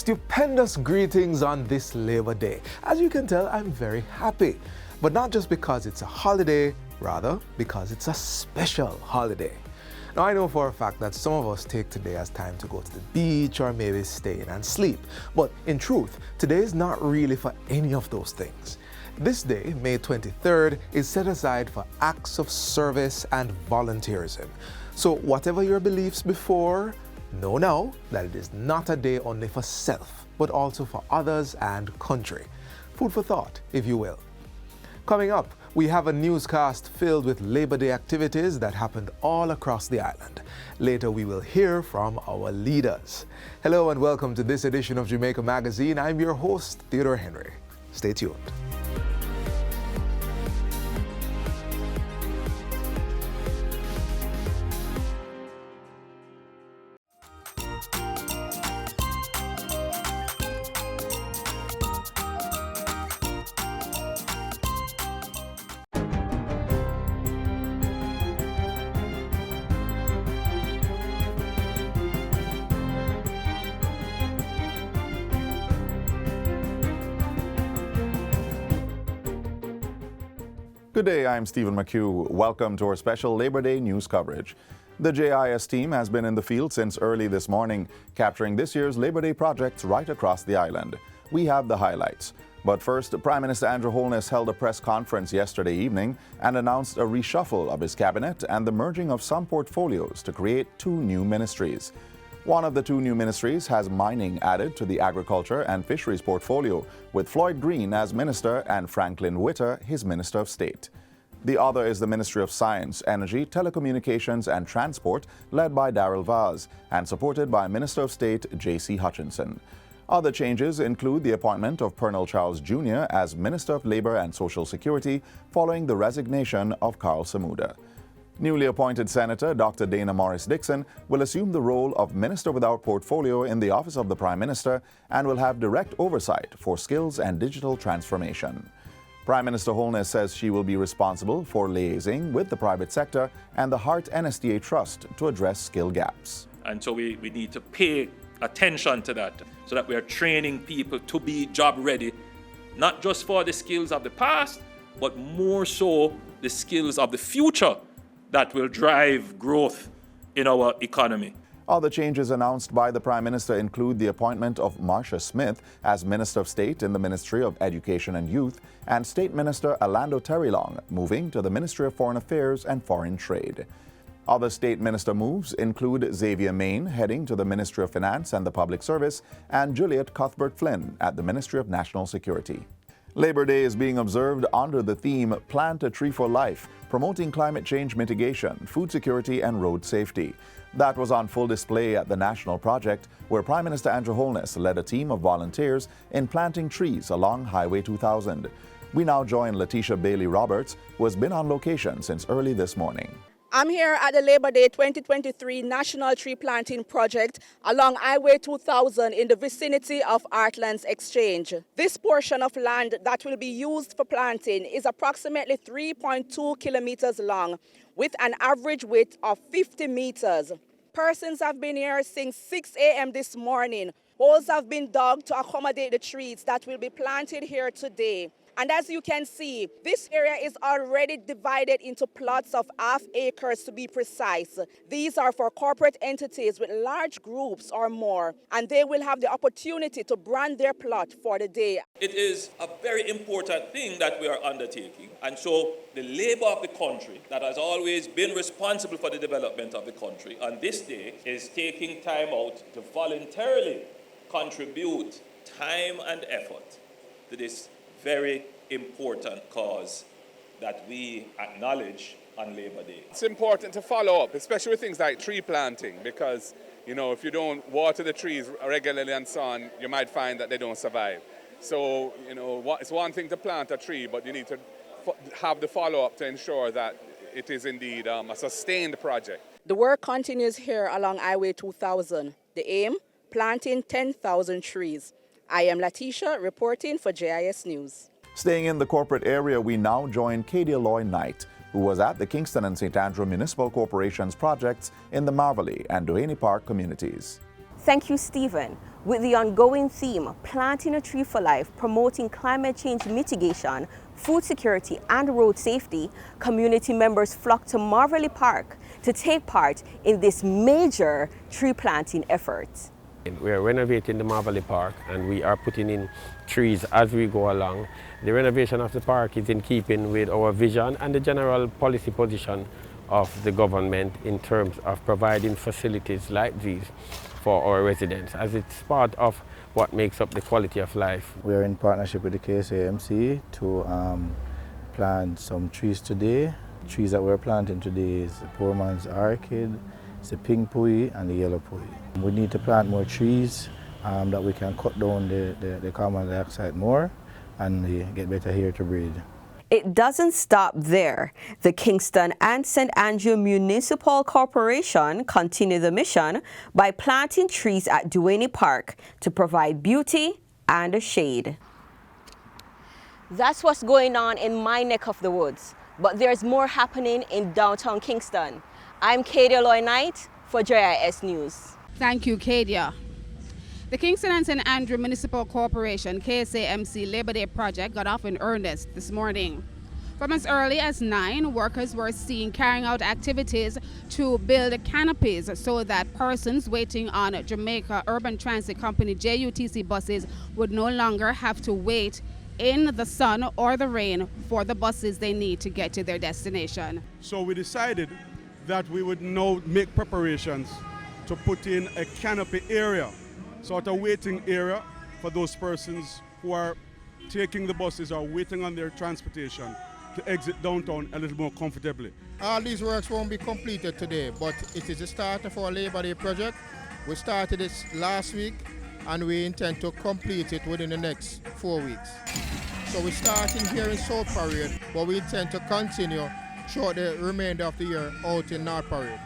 stupendous greetings on this Labor Day. As you can tell, I'm very happy. But not just because it's a holiday, rather because it's a special holiday. Now, I know for a fact that some of us take today as time to go to the beach or maybe stay in and sleep. But in truth, today is not really for any of those things. This day, May 23rd, is set aside for acts of service and volunteerism. So whatever your beliefs before, know now that it is not a day only for self, but also for others and country. Food for thought, if you will. Coming up, we have a newscast filled with Labor Day activities that happened all across the island. Later, we will hear from our leaders. Hello and welcome to this edition of Jamaica Magazine. I'm your host, Theodore Henry. Stay tuned. Good day, I'm Stephen McHugh. Welcome to our special Labor Day news coverage. The JIS team has been in the field since early this morning, capturing this year's Labor Day projects right across the island. We have the highlights. But first, Prime Minister Andrew Holness held a press conference yesterday evening and announced a reshuffle of his cabinet and the merging of some portfolios to create two new ministries. One of the two new ministries has mining added to the agriculture and fisheries portfolio, with Floyd Green as minister and Franklin Witter his Minister of State. The other is the Ministry of Science, Energy, Telecommunications and Transport, led by Darrell Vaz, and supported by Minister of State J.C. Hutchinson. Other changes include the appointment of Pernell Charles Jr. as Minister of Labor and Social Security following the resignation of Carl Samuda. Newly appointed Senator Dr. Dana Morris Dixon will assume the role of Minister without Portfolio in the Office of the Prime Minister and will have direct oversight for skills and digital transformation. Prime Minister Holness says she will be responsible for liaising with the private sector and the Hart NSTA Trust to address skill gaps. And so we need to pay attention to that so that we are training people to be job ready, not just for the skills of the past, but more so the skills of the future that will drive growth in our economy. Other changes announced by the Prime Minister include the appointment of Marcia Smith as Minister of State in the Ministry of Education and Youth and State Minister Orlando Terrelong moving to the Ministry of Foreign Affairs and Foreign Trade. Other state minister moves include Xavier Main heading to the Ministry of Finance and the Public Service and Juliet Cuthbert-Flynn at the Ministry of National Security. Labor Day is being observed under the theme Plant a Tree for Life, promoting climate change mitigation, food security and road safety. That was on full display at the National Project, where Prime Minister Andrew Holness led a team of volunteers in planting trees along Highway 2000. We now join Letitia Bailey-Roberts, who has been on location since early this morning. I'm here at the Labor Day 2023 National Tree Planting Project along Highway 2000 in the vicinity of Heartlands Exchange. This portion of land that will be used for planting is approximately 3.2 kilometers long with an average width of 50 meters. Persons have been here since 6 a.m. this morning. Holes have been dug to accommodate the trees that will be planted here today. And as you can see, this area is already divided into plots of half acres to be precise. These are for corporate entities with large groups or more, and they will have the opportunity to brand their plot for the day. It is a very important thing that we are undertaking. And so the labor of the country that has always been responsible for the development of the country on this day is taking time out to voluntarily contribute time and effort to this very important cause that we acknowledge on Labor Day. It's important to follow up, especially with things like tree planting, because, if you don't water the trees regularly and so on, you might find that they don't survive. So, it's one thing to plant a tree, but you need to have the follow-up to ensure that it is indeed a sustained project. The work continues here along Highway 2000. The aim, planting 10,000 trees. I am Letitia reporting for JIS News. Staying in the corporate area, we now join Katie Aloy Knight, who was at the Kingston and St. Andrew Municipal Corporation's projects in the Marvally and Duhaney Park communities. Thank you, Stephen. With the ongoing theme, Planting a Tree for Life, promoting climate change mitigation, food security and road safety, community members flocked to Marvelly Park to take part in this major tree planting effort. We are renovating the Marvelly Park and we are putting in trees as we go along. The renovation of the park is in keeping with our vision and the general policy position of the government in terms of providing facilities like these for our residents, as it's part of what makes up the quality of life. We are in partnership with the KSAMC to plant some trees today. Trees that we're planting today is the poor man's orchid, it's the pink pui and the yellow pui. We need to plant more trees that we can cut down the carbon dioxide more and get better air to breathe. It doesn't stop there. The Kingston and St. Andrew Municipal Corporation continue the mission by planting trees at Duane Park to provide beauty and a shade. That's what's going on in my neck of the woods, but there's more happening in downtown Kingston. I'm Kadia Loy-Knight for JIS News. Thank you, Kadia. The Kingston and St. Andrew Municipal Corporation KSAMC Labor Day project got off in earnest this morning. From as early as 9, workers were seen carrying out activities to build canopies so that persons waiting on Jamaica Urban Transit Company JUTC buses would no longer have to wait in the sun or the rain for the buses they need to get to their destination. So we decided that we would now make preparations to put in a canopy area, sort of waiting area for those persons who are taking the buses or waiting on their transportation to exit downtown a little more comfortably. All these works won't be completed today, but it is the start of our Labor Day project. We started this last week and we intend to complete it within the next 4 weeks. So we're starting here in South Parade, but we intend to continue throughout the remainder of the year out in North Parade.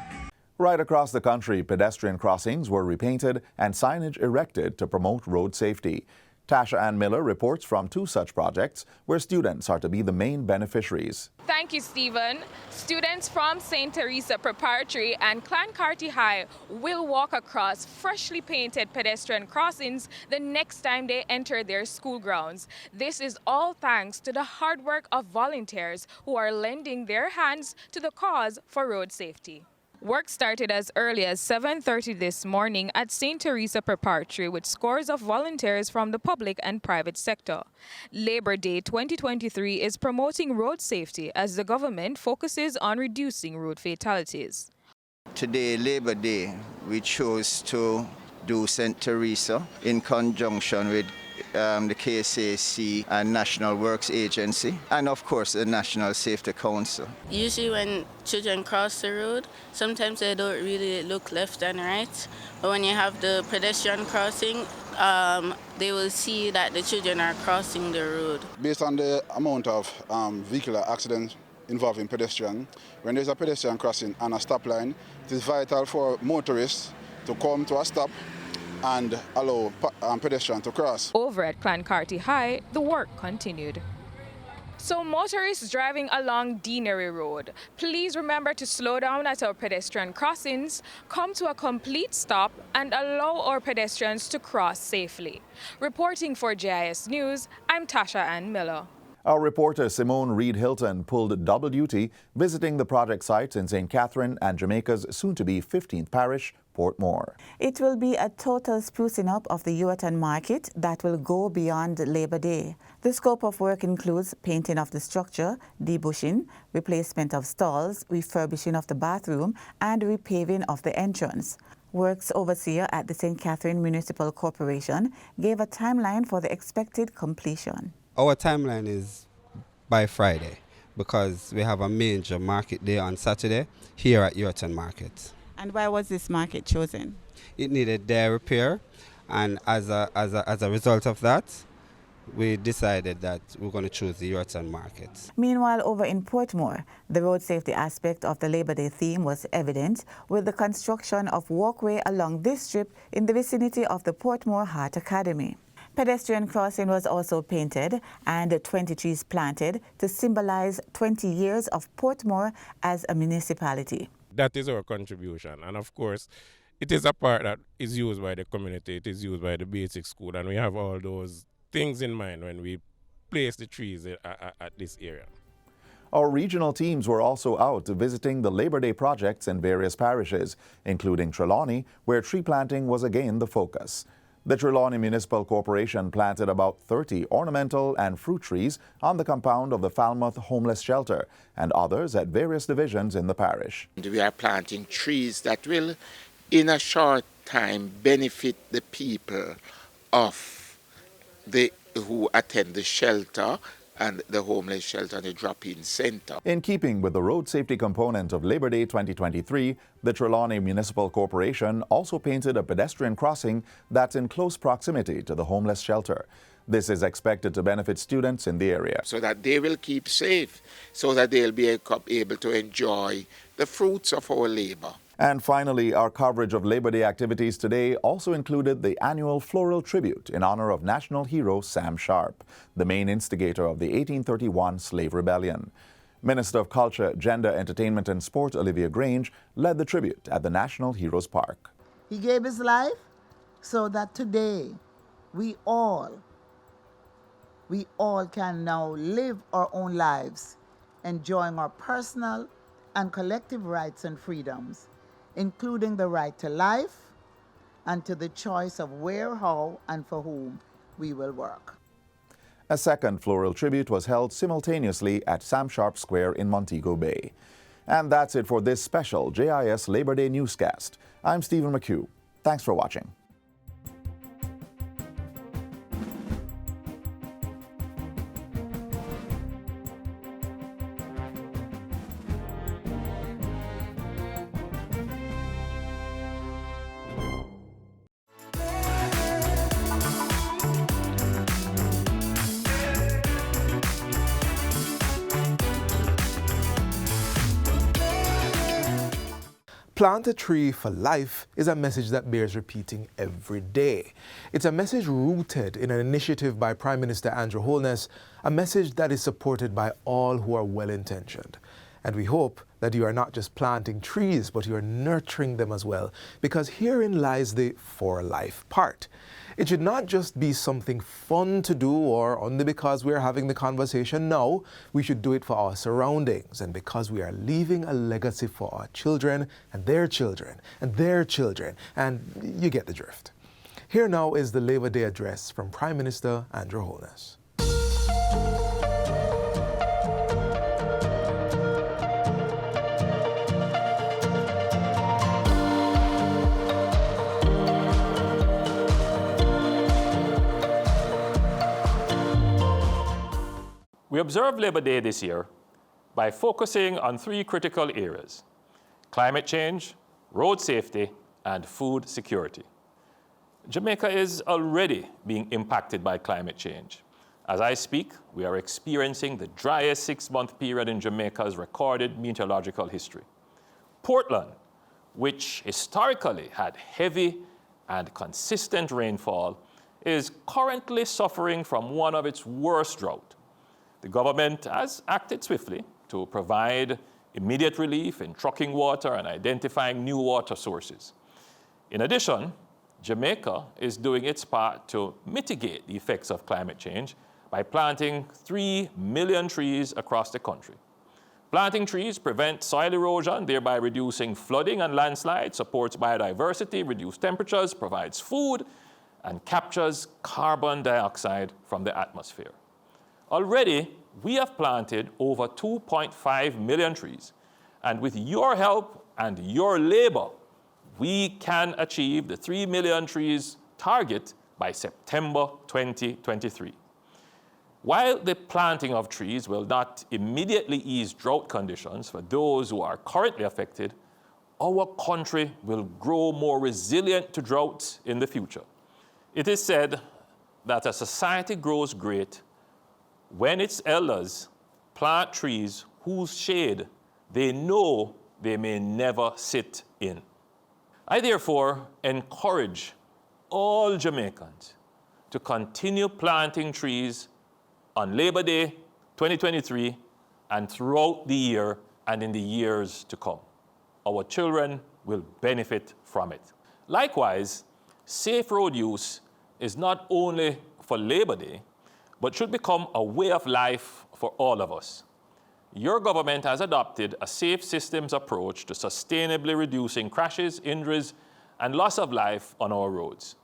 Right across the country, pedestrian crossings were repainted and signage erected to promote road safety. Tasha Ann Miller reports from 2 such projects where students are to be the main beneficiaries. Thank you, Stephen. Students from St. Teresa Preparatory and Clancarty High will walk across freshly painted pedestrian crossings the next time they enter their school grounds. This is all thanks to the hard work of volunteers who are lending their hands to the cause for road safety. Work started as early as 7:30 this morning at St. Teresa Preparatory with scores of volunteers from the public and private sector. Labor Day 2023 is promoting road safety as the government focuses on reducing road fatalities. Today, Labor Day, we chose to do St. Teresa in conjunction with the KSAC and National Works Agency, and of course the National Safety Council. Usually when children cross the road, sometimes they don't really look left and right, but when you have the pedestrian crossing, they will see that the children are crossing the road. Based on the amount of vehicular accidents involving pedestrian, when there's a pedestrian crossing and a stop line, it is vital for motorists to come to a stop and allow pedestrians to cross. Over at Clancarty High, the work continued. So motorists driving along Deanery Road, please remember to slow down at our pedestrian crossings, come to a complete stop and allow our pedestrians to cross safely. Reporting for JIS News, I'm Tasha Ann Miller. Our reporter Simone Reed-Hilton pulled double duty visiting the project sites in St. Catherine and Jamaica's soon-to-be 15th parish, Portmore. It will be a total sprucing up of the Ureton market that will go beyond Labor Day. The scope of work includes painting of the structure, debushing, replacement of stalls, refurbishing of the bathroom, and repaving of the entrance. Works overseer at the St. Catherine Municipal Corporation gave a timeline for the expected completion. Our timeline is by Friday because we have a major market day on Saturday here at Ureton Market. And why was this market chosen? It needed their repair, and as a result of that, we decided that we're going to choose the Ureton Market. Meanwhile, over in Portmore, the road safety aspect of the Labor Day theme was evident with the construction of walkway along this strip in the vicinity of the Portmore Heart Academy. Pedestrian crossing was also painted and 20 trees planted to symbolize 20 years of Portmore as a municipality. That is our contribution, and of course it is a park that is used by the community, it is used by the basic school, and we have all those things in mind when we place the trees at this area. Our regional teams were also out visiting the Labor Day projects in various parishes, including Trelawney, where tree planting was again the focus. The Trelawney Municipal Corporation planted about 30 ornamental and fruit trees on the compound of the Falmouth Homeless Shelter and others at various divisions in the parish. We are planting trees that will, in a short time, benefit the people who attend the shelter and the homeless shelter and the drop-in center. In keeping with the road safety component of Labor Day 2023, the Trelawney Municipal Corporation also painted a pedestrian crossing that's in close proximity to the homeless shelter. This is expected to benefit students in the area. So that they will keep safe, so that they'll be able to enjoy the fruits of our labor. And finally, our coverage of Labor Day activities today also included the annual floral tribute in honor of national hero Sam Sharp, the main instigator of the 1831 Slave Rebellion. Minister of Culture, Gender, Entertainment and Sport Olivia Grange led the tribute at the National Heroes Park. He gave his life so that today we all can now live our own lives, enjoying our personal and collective rights and freedoms, including the right to life and to the choice of where, how, and for whom we will work. A second floral tribute was held simultaneously at Sam Sharp Square in Montego Bay. And that's it for this special JIS Labor Day newscast. I'm Stephen McHugh. Thanks for watching. Plant a tree for life is a message that bears repeating every day. It's a message rooted in an initiative by Prime Minister Andrew Holness, a message that is supported by all who are well-intentioned. And we hope that you are not just planting trees, but you are nurturing them as well, because herein lies the for life part. It should not just be something fun to do or only because we are having the conversation. No, we should do it for our surroundings and because we are leaving a legacy for our children and their children and their children. And you get the drift. Here now is the Labor Day address from Prime Minister Andrew Holness. We observe Labor Day this year by focusing on three critical areas: climate change, road safety, and food security. Jamaica is already being impacted by climate change. As I speak, we are experiencing the driest 6-month period in Jamaica's recorded meteorological history. Portland, which historically had heavy and consistent rainfall, is currently suffering from one of its worst droughts. The government has acted swiftly to provide immediate relief in trucking water and identifying new water sources. In addition, Jamaica is doing its part to mitigate the effects of climate change by planting 3 million trees across the country. Planting trees prevents soil erosion, thereby reducing flooding and landslides, supports biodiversity, reduces temperatures, provides food, and captures carbon dioxide from the atmosphere. Already, we have planted over 2.5 million trees, and with your help and your labor, we can achieve the 3 million trees target by September 2023. While the planting of trees will not immediately ease drought conditions for those who are currently affected, our country will grow more resilient to droughts in the future. It is said that a society grows great when its elders plant trees whose shade they know they may never sit in. I therefore encourage all Jamaicans to continue planting trees on Labor Day 2023 and throughout the year and in the years to come. Our children will benefit from it. Likewise, safe road use is not only for Labor Day, but should become a way of life for all of us. Your government has adopted a safe systems approach to sustainably reducing crashes, injuries, and loss of life on our roads.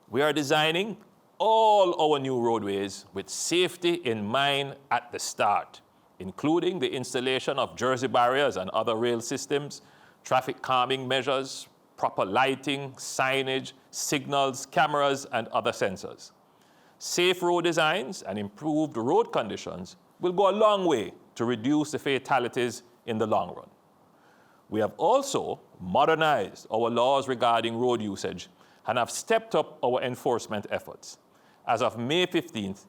We are designing all our new roadways with safety in mind at the start, including the installation of jersey barriers and other rail systems, traffic calming measures, proper lighting, signage, signals, cameras, and other sensors. Safe road designs and improved road conditions will go a long way to reduce the fatalities in the long run. We have also modernized our laws regarding road usage and have stepped up our enforcement efforts. As of May 15th,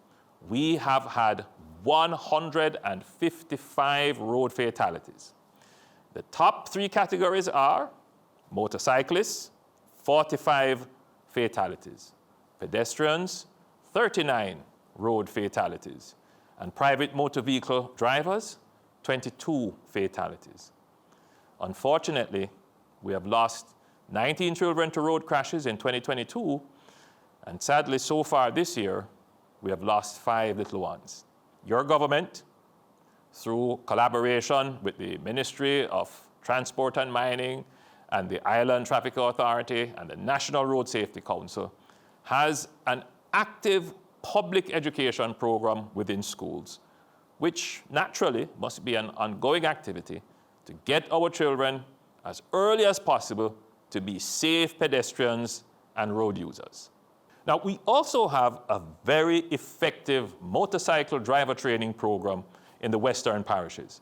we have had 155 road fatalities. The top 3 categories are motorcyclists, 45 fatalities, pedestrians, 39 road fatalities, and private motor vehicle drivers, 22 fatalities. Unfortunately, we have lost 19 children to road crashes in 2022, and sadly, so far this year, we have lost 5 little ones. Your government, through collaboration with the Ministry of Transport and Mining and the Island Traffic Authority and the National Road Safety Council, has an active public education program within schools, which naturally must be an ongoing activity to get our children as early as possible to be safe pedestrians and road users. Now, we also have a very effective motorcycle driver training program in the Western parishes.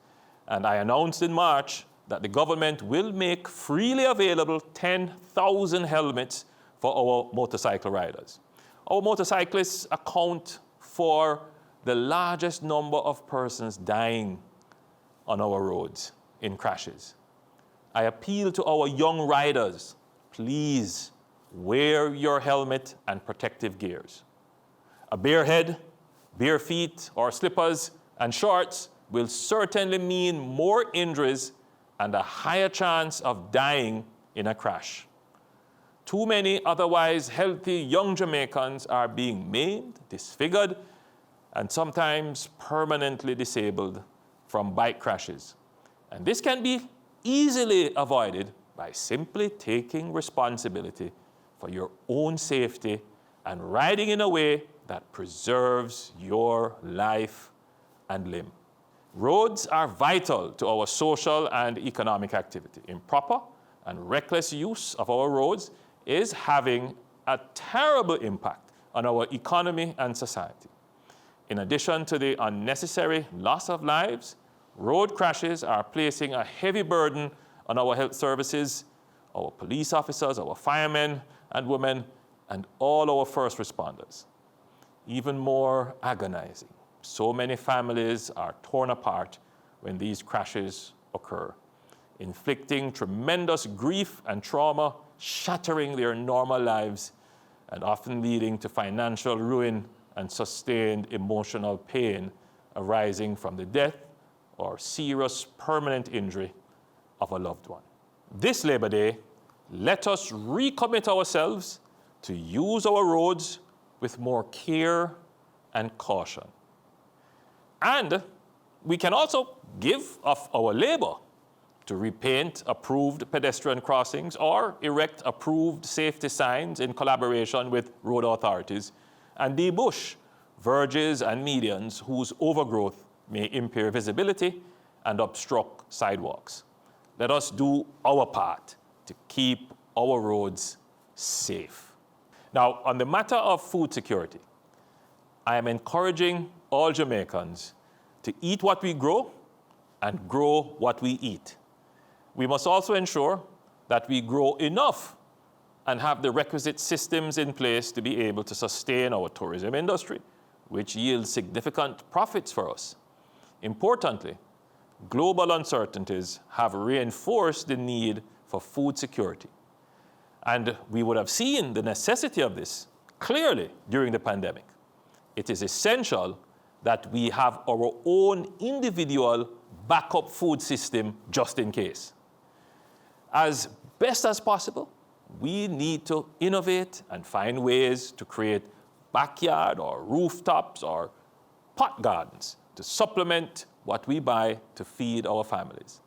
And I announced in March that the government will make freely available 10,000 helmets for our motorcycle riders. Our motorcyclists account for the largest number of persons dying on our roads in crashes. I appeal to our young riders, please wear your helmet and protective gears. A bare head, bare feet, or slippers and shorts will certainly mean more injuries and a higher chance of dying in a crash. Too many otherwise healthy young Jamaicans are being maimed, disfigured, and sometimes permanently disabled from bike crashes. And this can be easily avoided by simply taking responsibility for your own safety and riding in a way that preserves your life and limb. Roads are vital to our social and economic activity. Improper and reckless use of our roads is having a terrible impact on our economy and society. In addition to the unnecessary loss of lives, road crashes are placing a heavy burden on our health services, our police officers, our firemen and women, and all our first responders. Even more agonizing, so many families are torn apart when these crashes occur, inflicting tremendous grief and trauma, shattering their normal lives, and often leading to financial ruin and sustained emotional pain arising from the death or serious permanent injury of a loved one. This Labor Day, let us recommit ourselves to use our roads with more care and caution. And we can also give of our labor to repaint approved pedestrian crossings or erect approved safety signs in collaboration with road authorities and debush verges and medians whose overgrowth may impair visibility and obstruct sidewalks. Let us do our part to keep our roads safe. Now, on the matter of food security, I am encouraging all Jamaicans to eat what we grow and grow what we eat. We must also ensure that we grow enough and have the requisite systems in place to be able to sustain our tourism industry, which yields significant profits for us. Importantly, global uncertainties have reinforced the need for food security. And we would have seen the necessity of this clearly during the pandemic. It is essential that we have our own individual backup food system just in case. As best as possible, we need to innovate and find ways to create backyard or rooftops or pot gardens to supplement what we buy to feed our families.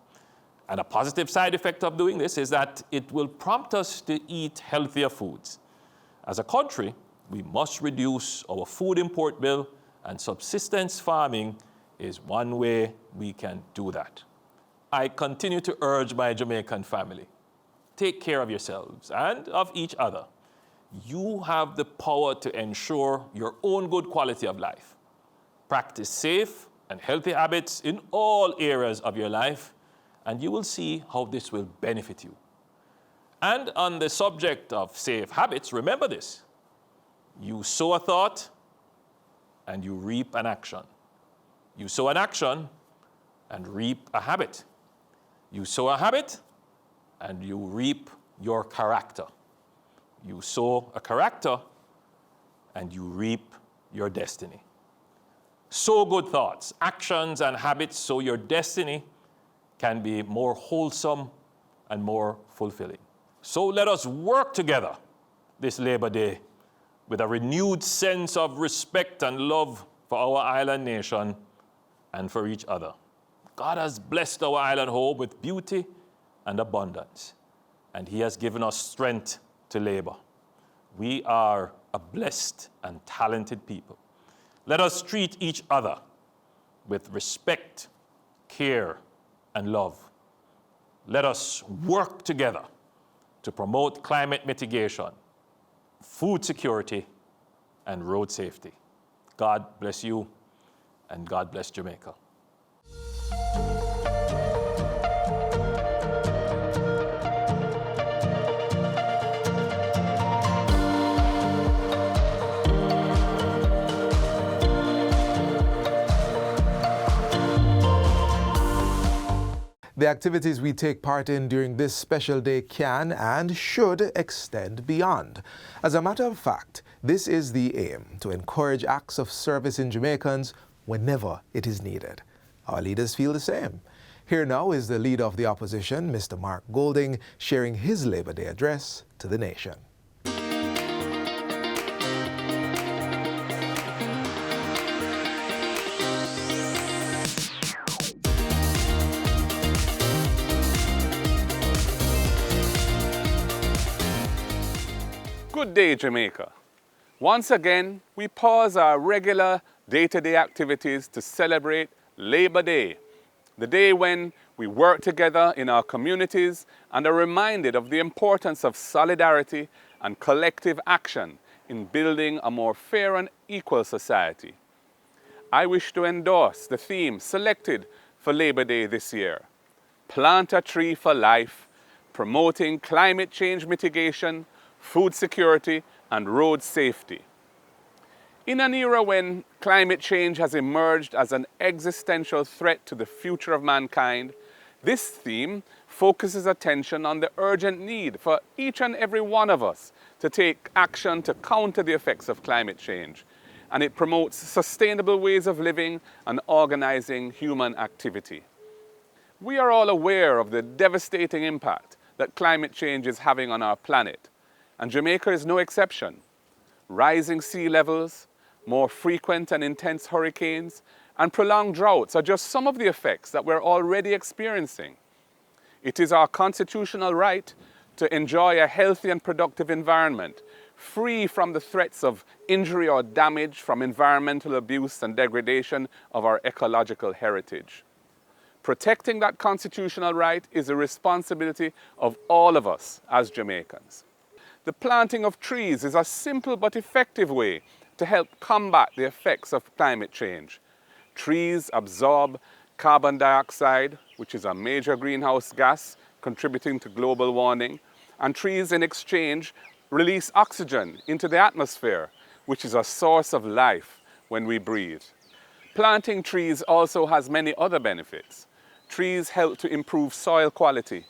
And a positive side effect of doing this is that it will prompt us to eat healthier foods. As a country, we must reduce our food import bill, and subsistence farming is one way we can do that. I continue to urge my Jamaican family, take care of yourselves and of each other. You have the power to ensure your own good quality of life. Practice safe and healthy habits in all areas of your life, and you will see how this will benefit you. And on the subject of safe habits, remember this: you sow a thought and you reap an action. You sow an action and reap a habit. You sow a habit and you reap your character. You sow a character and you reap your destiny. Sow good thoughts, actions, and habits so your destiny can be more wholesome and more fulfilling. So let us work together this Labor Day with a renewed sense of respect and love for our island nation and for each other. God has blessed our island home with beauty and abundance, and He has given us strength to labor. We are a blessed and talented people. Let us treat each other with respect, care, and love. Let us work together to promote climate mitigation, food security, and road safety. God bless you, and God bless Jamaica. The activities we take part in during this special day can and should extend beyond. As a matter of fact, this is the aim, to encourage acts of service in Jamaicans whenever it is needed. Our leaders feel the same. Here now is the leader of the opposition, Mr. Mark Golding, sharing his Labor Day address to the nation. Good day, Jamaica. Once again, we pause our regular day-to-day activities to celebrate Labor Day, the day when we work together in our communities and are reminded of the importance of solidarity and collective action in building a more fair and equal society. I wish to endorse the theme selected for Labor Day this year: Plant a Tree for Life, promoting climate change mitigation, food security, and road safety. In an era when climate change has emerged as an existential threat to the future of mankind, this theme focuses attention on the urgent need for each and every one of us to take action to counter the effects of climate change, and it promotes sustainable ways of living and organizing human activity. We are all aware of the devastating impact that climate change is having on our planet, and Jamaica is no exception. Rising sea levels, more frequent and intense hurricanes, and prolonged droughts are just some of the effects that we're already experiencing. It is our constitutional right to enjoy a healthy and productive environment, free from the threats of injury or damage from environmental abuse and degradation of our ecological heritage. Protecting that constitutional right is a responsibility of all of us as Jamaicans. The planting of trees is a simple but effective way to help combat the effects of climate change. Trees absorb carbon dioxide, which is a major greenhouse gas contributing to global warming, and trees in exchange release oxygen into the atmosphere, which is a source of life when we breathe. Planting trees also has many other benefits. Trees help to improve soil quality,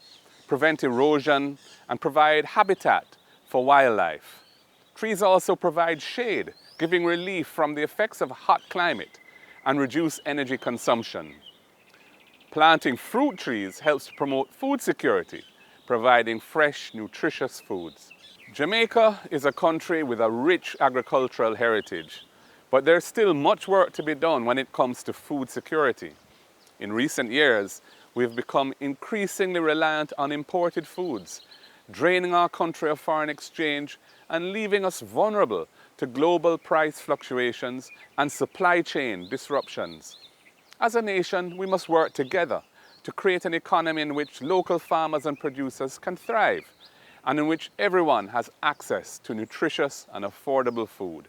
prevent erosion, and provide habitat for wildlife. Trees also provide shade, giving relief from the effects of hot climate and reduce energy consumption. Planting fruit trees helps to promote food security, providing fresh, nutritious foods. Jamaica is a country with a rich agricultural heritage, but there's still much work to be done when it comes to food security. In recent years, we've become increasingly reliant on imported foods, draining our country of foreign exchange and leaving us vulnerable to global price fluctuations and supply chain disruptions. As a nation, we must work together to create an economy in which local farmers and producers can thrive, and in which everyone has access to nutritious and affordable food.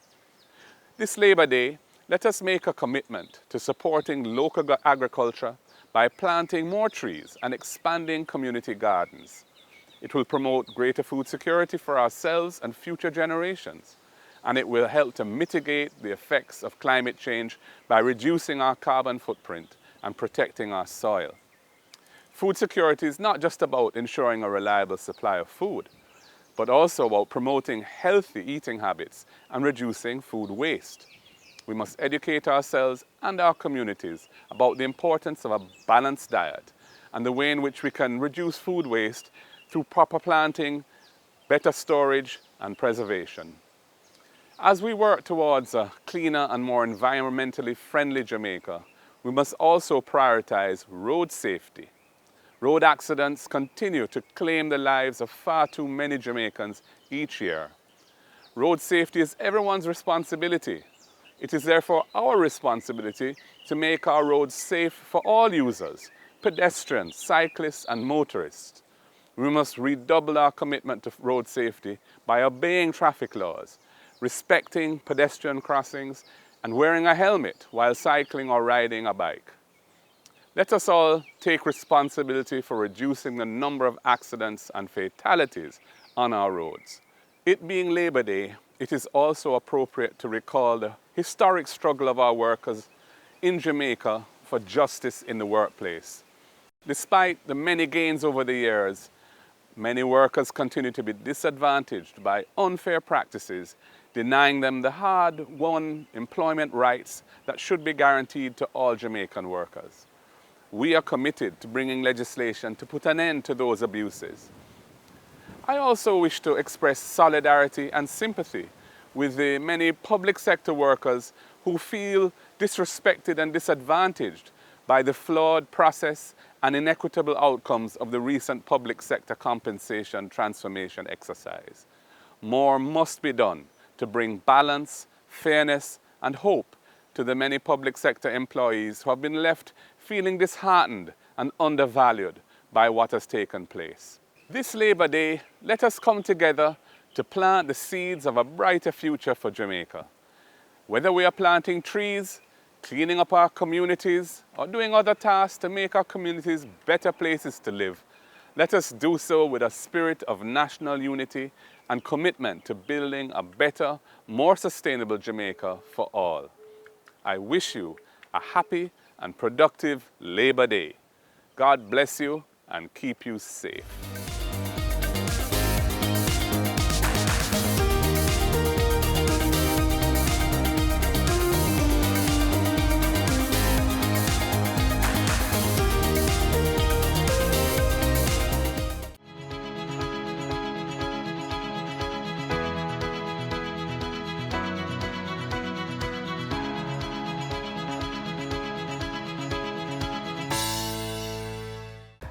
This Labor Day, let us make a commitment to supporting local agriculture by planting more trees and expanding community gardens. It will promote greater food security for ourselves and future generations, and it will help to mitigate the effects of climate change by reducing our carbon footprint and protecting our soil. Food security is not just about ensuring a reliable supply of food, but also about promoting healthy eating habits and reducing food waste. We must educate ourselves and our communities about the importance of a balanced diet and the way in which we can reduce food waste through proper planting, better storage, and preservation. As we work towards a cleaner and more environmentally friendly Jamaica, we must also prioritize road safety. Road accidents continue to claim the lives of far too many Jamaicans each year. Road safety is everyone's responsibility. It is therefore our responsibility to make our roads safe for all users, pedestrians, cyclists, and motorists. We must redouble our commitment to road safety by obeying traffic laws, respecting pedestrian crossings, and wearing a helmet while cycling or riding a bike. Let us all take responsibility for reducing the number of accidents and fatalities on our roads. It being Labor Day, it is also appropriate to recall the historic struggle of our workers in Jamaica for justice in the workplace. Despite the many gains over the years, many workers continue to be disadvantaged by unfair practices, denying them the hard-won employment rights that should be guaranteed to all Jamaican workers. We are committed to bringing legislation to put an end to those abuses. I also wish to express solidarity and sympathy with the many public sector workers who feel disrespected and disadvantaged by the flawed process and inequitable outcomes of the recent public sector compensation transformation exercise. More must be done to bring balance, fairness, and hope to the many public sector employees who have been left feeling disheartened and undervalued by what has taken place. This Labor Day, let us come together to plant the seeds of a brighter future for Jamaica. Whether we are planting trees, cleaning up our communities, or doing other tasks to make our communities better places to live, let us do so with a spirit of national unity and commitment to building a better, more sustainable Jamaica for all. I wish you a happy and productive Labor Day. God bless you and keep you safe.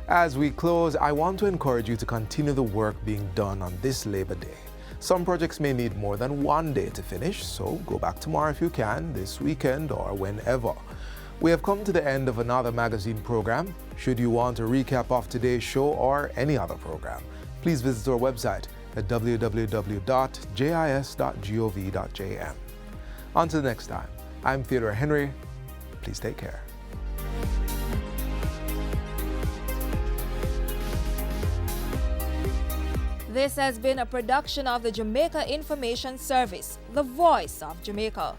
As we close, I want to encourage you to continue the work being done on this Labor Day. Some projects may need more than one day to finish, so go back tomorrow if you can, this weekend or whenever. We have come to the end of another magazine program. Should you want a recap of today's show or any other program, please visit our website at www.jis.gov.jm. Until next time, I'm Theodore Henry. Please take care. This has been a production of the Jamaica Information Service, the voice of Jamaica.